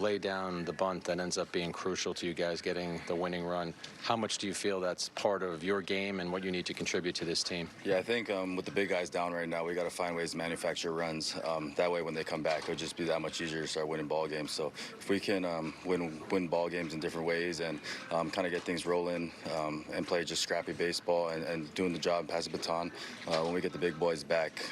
lay down the bunt that ends up being crucial to you guys getting the winning run. How much do you feel that's part of your game and what you need to contribute to this team? Yeah, I think with the big guys down right now, we got to find ways to manufacture runs. That way, when they come back, it'll just be that much easier to start winning ball games. So if we can win ball games in different ways and kind of get things rolling and play just scrappy baseball and doing the job, pass the baton, when we get the big boys back,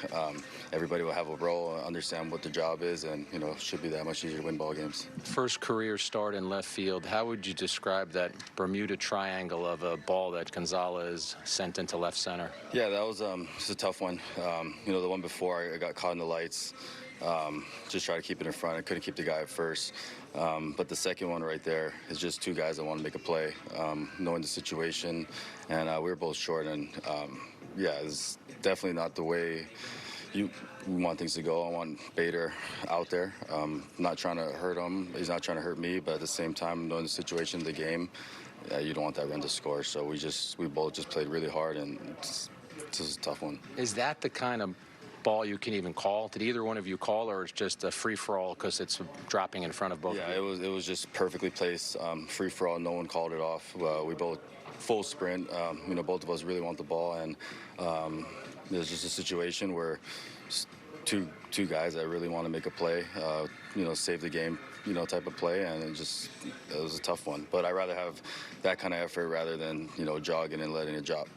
everybody will have a role, understand what the job is, and it should be that much easier to win ball games. First career start in left field. How would you describe that Bermuda Triangle of a ball that Gonzalez sent into left center? Yeah, that was it's a tough one. The one before I got caught in the lights. Just try to keep it in front. I couldn't keep the guy at first. But the second one right there is just two guys that want to make a play, knowing the situation. And we were both short. And, it's definitely not the way you want things to go. I want Bader out there. Not trying to hurt him. He's not trying to hurt me. But at the same time, knowing the situation of the game, you don't want that run to score. So we both just played really hard, and it's a tough one. Is that the kind of ball you can even call? Did either one of you call, or it's just a free-for-all because it's dropping in front of both of you? Yeah, it was just perfectly placed, free-for-all. No one called it off. We both full sprint. Both of us really want the ball, and there's just a situation where two guys that really want to make a play, save the game, type of play, and it was a tough one. But I'd rather have that kind of effort rather than jogging and letting it drop.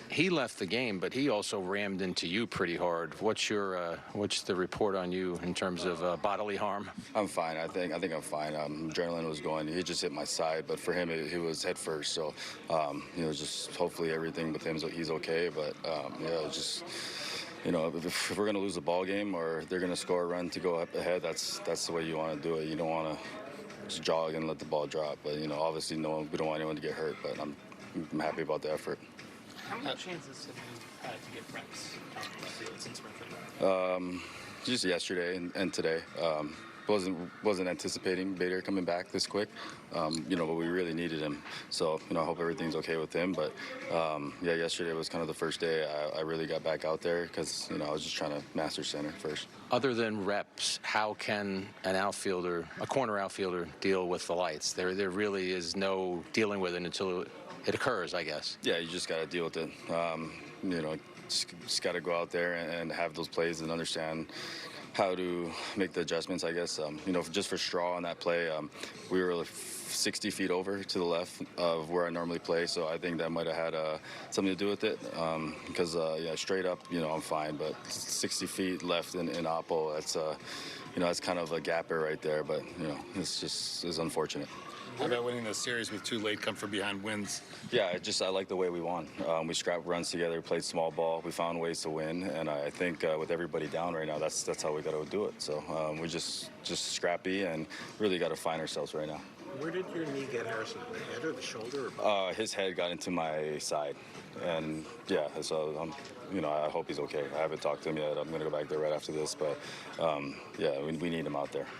He left the game, but he also rammed into you pretty hard. What's the report on you in terms of bodily harm? I'm fine. I think I'm fine. Adrenaline was going. He just hit my side, but for him, he was head first. So, just hopefully everything with him, he's okay. But if we're going to lose a ball game or they're going to score a run to go up ahead, that's the way you want to do it. You don't want to just jog and let the ball drop. But, obviously, we don't want anyone to get hurt. But I'm happy about the effort. How many chances have you had to get reps out in the field since spring training? Just yesterday and today. Wasn't anticipating Bader coming back this quick, but we really needed him. So, I hope everything's okay with him. But, yesterday was kind of the first day I really got back out there because, I was just trying to master center first. Other than reps, how can a corner outfielder, deal with the lights? There really is no dealing with it until it occurs, I guess. Yeah, you just got to deal with it. Just got to go out there and have those plays and understand how to make the adjustments, I guess. Just for Straw on that play, we were 60 feet over to the left of where I normally play, so I think that might have had something to do with it. Because straight up, I'm fine, but 60 feet left in Oppo, that's kind of a gapper right there. But it's unfortunate. How about winning the series with 2 late come-from-behind wins? Yeah, I like the way we won. We scrapped runs together, played small ball. We found ways to win, and I think with everybody down right now, that's how we got to do it. So we're just scrappy and really got to find ourselves right now. Where did your knee get, Harrison? The head or the shoulder? Or both? His head got into my side, and so I hope he's okay. I haven't talked to him yet. I'm going to go back there right after this, but we need him out there.